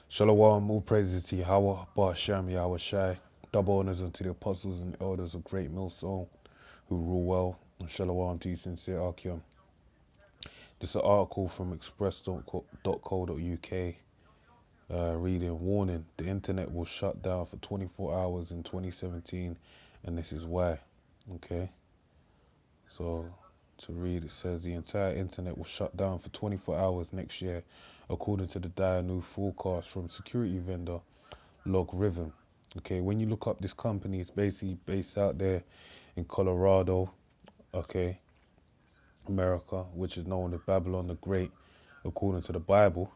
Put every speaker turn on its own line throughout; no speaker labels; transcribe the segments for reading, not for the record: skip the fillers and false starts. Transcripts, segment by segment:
Shalom, all praises to Yahweh, Ba'ashem, Yahweh Shai, double honors unto the apostles and elders of Great Millstone who rule well, and shalom to you, sincere Archeon. This is an article from express.co.uk reading, warning, the internet will shut down for 24 hours in 2017, and this is why. Okay, so to read, it says the entire internet will shut down for 24 hours next year, according to the dire new forecast from security vendor Logarithm. Okay, when you look up this company, it's basically based out there in Colorado, okay, America, which is known as Babylon the Great, according to the Bible.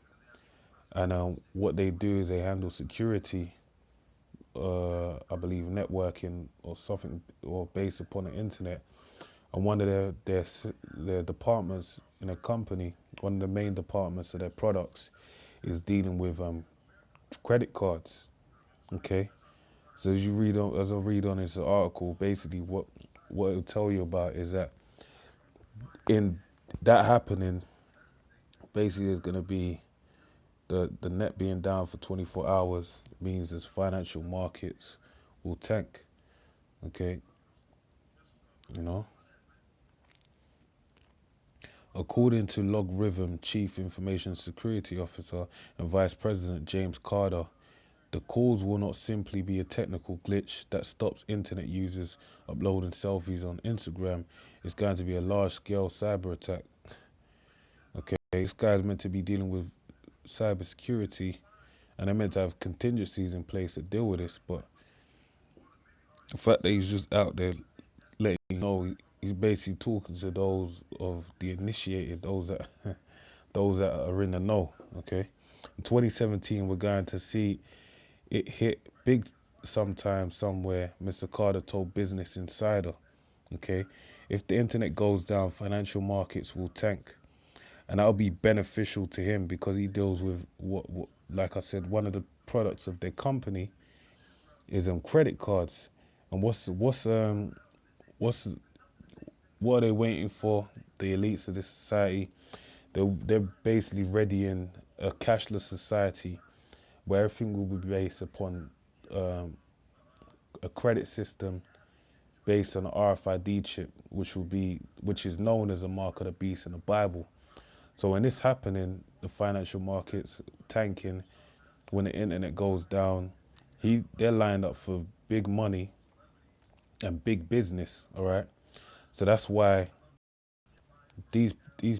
And what they do is they handle security, I believe networking or something, or based upon the internet. And one of their departments in a company, one of the main departments of their products, is dealing with credit cards. Okay, so as I read on this article, basically what it'll tell you about is that in that happening, basically there's going to be the net being down for 24 hours means as financial markets will tank. Okay, you know. According to Logarithm Chief Information Security Officer and Vice President James Carter, the cause will not simply be a technical glitch that stops internet users uploading selfies on Instagram. It's going to be a large-scale cyber attack. Okay, this guy's meant to be dealing with cybersecurity, and they're meant to have contingencies in place to deal with this. But the fact that he's just out there letting you know, he's basically talking to those of the initiated, those that those that are in the know. Okay, in 2017, we're going to see it hit big sometime somewhere, Mr. Carter told Business Insider. Okay, if the internet goes down, financial markets will tank, and that'll be beneficial to him because he deals with what like I said, one of the products of their company is credit cards. And what's what are they waiting for? The elites of this society, they're basically readying a cashless society where everything will be based upon um, a credit system based on an RFID chip, which is known as a mark of the beast in the Bible. So when this happening, the financial markets tanking, when the internet goes down, they're lined up for big money and big business. All right, so that's why these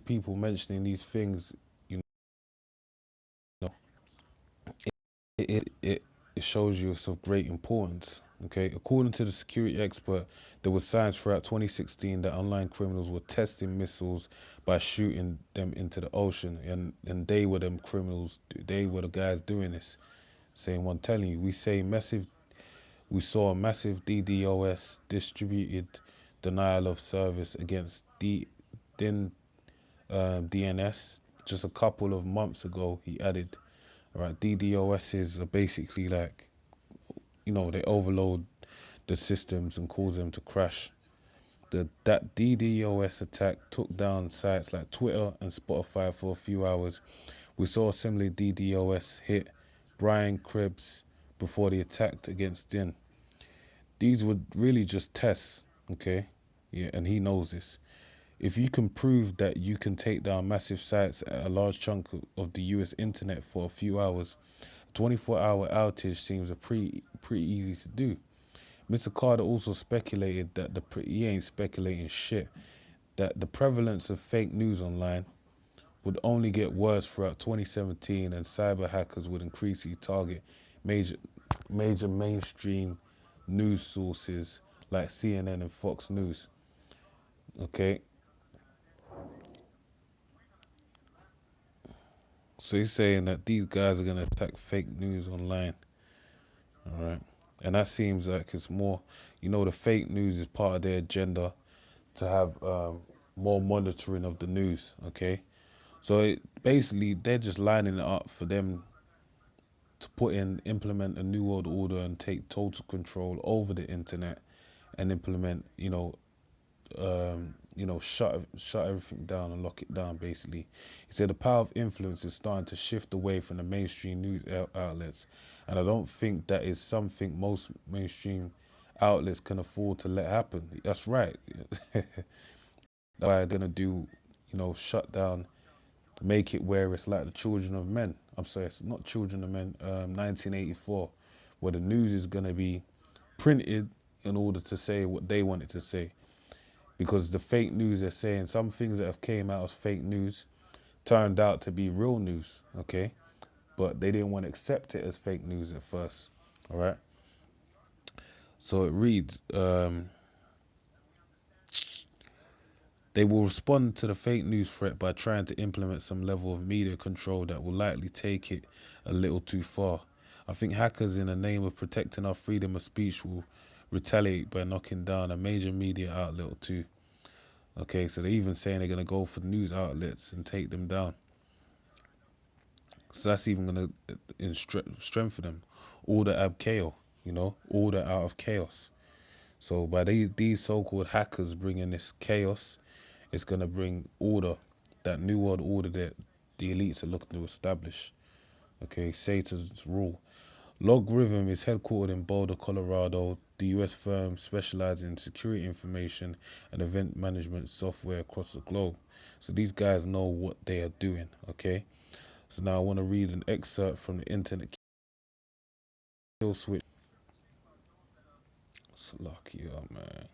people mentioning these things, you know, it shows you it's of great importance. Okay, according to the security expert, there was signs throughout 2016 that online criminals were testing missiles by shooting them into the ocean, and they were them criminals. They were the guys doing this. Saying, "One telling you, we saw a massive DDoS distributed denial of service against DNS just a couple of months ago." He added, "All right, DDoSs are basically like, they overload the systems and cause them to crash. That DDoS attack took down sites like Twitter and Spotify for a few hours. We saw a similar DDoS hit Brian Krebs before the attack against Din. These were really just tests, okay? Yeah, and he knows this. If you can prove that you can take down massive sites at a large chunk of the US internet for a few hours, a 24-hour outage seems pretty easy to do." Mr. Carter also speculated that he ain't speculating shit, that the prevalence of fake news online would only get worse throughout 2017, and cyber hackers would increasingly target major mainstream news sources like CNN and Fox News. Okay, so he's saying that these guys are gonna attack fake news online. All right, and that seems like it's more, the fake news is part of their agenda to have more monitoring of the news. Okay, so basically they're just lining it up for them to implement a new world order and take total control over the internet and implement, shut everything down and lock it down. Basically, he said the power of influence is starting to shift away from the mainstream news outlets, and I don't think that is something most mainstream outlets can afford to let happen. That's right. That's why they're gonna do, shut down, make it where it's like the Children of Men. I'm sorry, it's not Children of Men. 1984, where the news is gonna be printed in order to say what they want it to say. Because the fake news they're saying, some things that have came out as fake news turned out to be real news, okay? But they didn't want to accept it as fake news at first, all right? So it reads, they will respond to the fake news threat by trying to implement some level of media control that will likely take it a little too far. I think hackers, in the name of protecting our freedom of speech, will retaliate by knocking down a major media outlet or two. Okay, so they're even saying they're going to go for news outlets and take them down. So that's even going to strengthen them. Order ab chaos, order out of chaos. So by these so-called hackers bringing this chaos, it's going to bring order, that new world order that the elites are looking to establish. Okay, Satan's rule. Logarithm is headquartered in Boulder, Colorado. The US firm specializes in security information and event management software across the globe. So these guys know what they are doing, okay? So now I want to read an excerpt from the internet kill switch. Slovakia, man.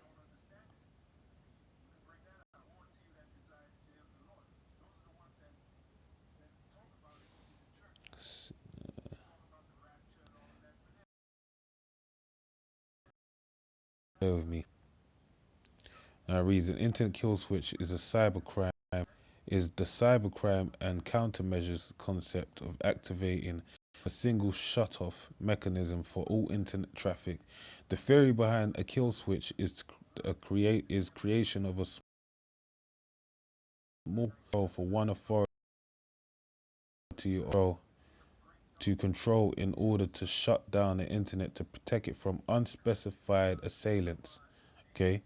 Bear with me. Now it reads, an internet kill switch is the cybercrime and countermeasures concept of activating a single shut-off mechanism for all internet traffic. The theory behind a kill switch is creation of a small control for one authority or to control in order to shut down the internet to protect it from unspecified assailants. Okay,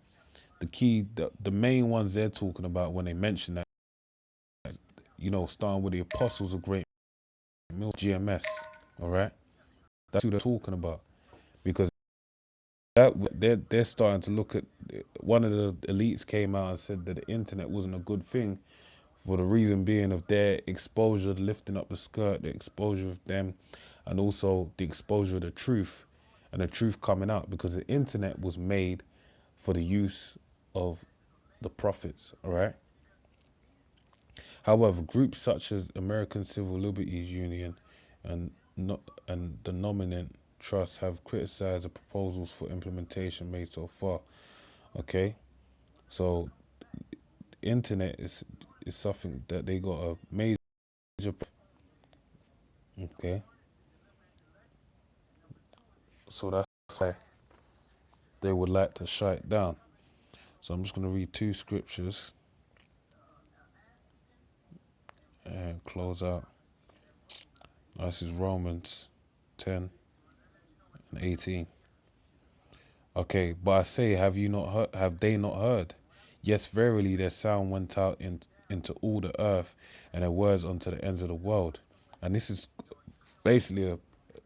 the main ones they're talking about when they mention that, starting with the Apostles of Great GMS. All right, that's who they're talking about, because that they're starting to look at. One of the elites came out and said that the internet wasn't a good thing, for the reason being of their exposure, lifting up the skirt, the exposure of them, and also the exposure of the truth, and the truth coming out, because the internet was made for the use of the prophets, all right? However, groups such as American Civil Liberties Union and the Nominant Trust have criticized the proposals for implementation made so far, okay? So internet is something that they got a major, okay? So that's why they would like to shut it down. So I'm just going to read two scriptures and close out. This is Romans 10 and 18. Okay, but I say, have you not heard? Have they not heard? Yes, verily, their sound went out into all the earth, and their words unto the ends of the world. And this is basically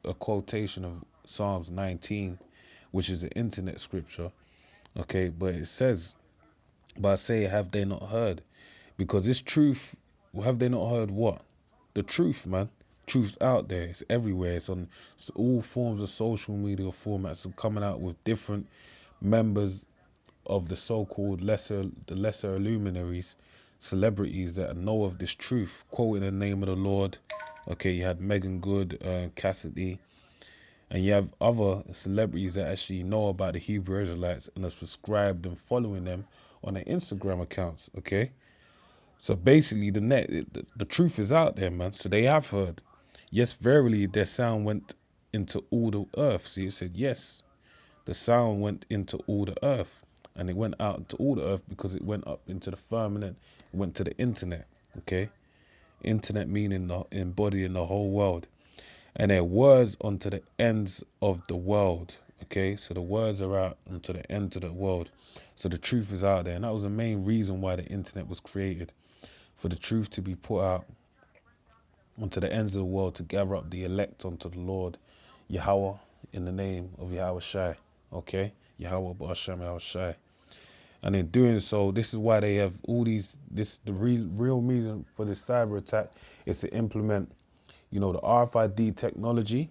a quotation of Psalms 19, which is an internet scripture. Okay, but it says, but I say, have they not heard? Because this truth, have they not heard what? The truth, man. Truth's out there. It's everywhere. It's on all forms of social media formats, coming out with different members of the so-called lesser luminaries, celebrities that know of this truth, quoting the name of the Lord. Okay, you had Megan Good, Cassidy, and you have other celebrities that actually know about the Hebrew Israelites and are subscribed and following them on their Instagram accounts. Okay, so basically the truth is out there, man. So they have heard. Yes, verily, their sound went into all the earth. See, it said yes. The sound went into all the earth, and it went out into all the earth because it went up into the firmament. It went to the internet. Okay, internet meaning embodying the whole world, and their words onto the ends of the world. Okay, so the words are out unto the end of the world. So the truth is out there. And that was the main reason why the internet was created. For the truth to be put out onto the ends of the world, to gather up the elect unto the Lord Yahweh, in the name of Yahweh Shai. Okay? Yahweh Ba'ashem Yahweh Shai. And in doing so, this is why they have all these, the real reason for this cyber attack is to implement, the RFID technology,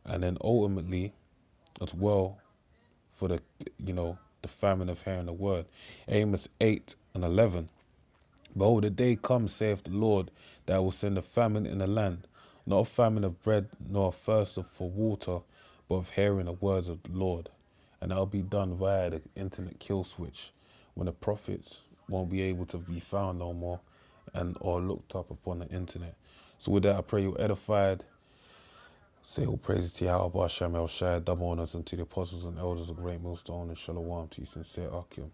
and then ultimately as well for the famine of hearing the word. Amos 8:11. Behold, the day comes, saith the Lord, that I will send a famine in the land, not a famine of bread, nor a thirst for water, but of hearing the words of the Lord. And that'll be done via the internet kill switch, when the prophets won't be able to be found no more and or looked up upon the internet. So with that, I pray you're edified. Say all praises to Yahweh, Shem El Shai, double honors unto the apostles and elders of Great Millstone, and Shalom to you, sincere Akim.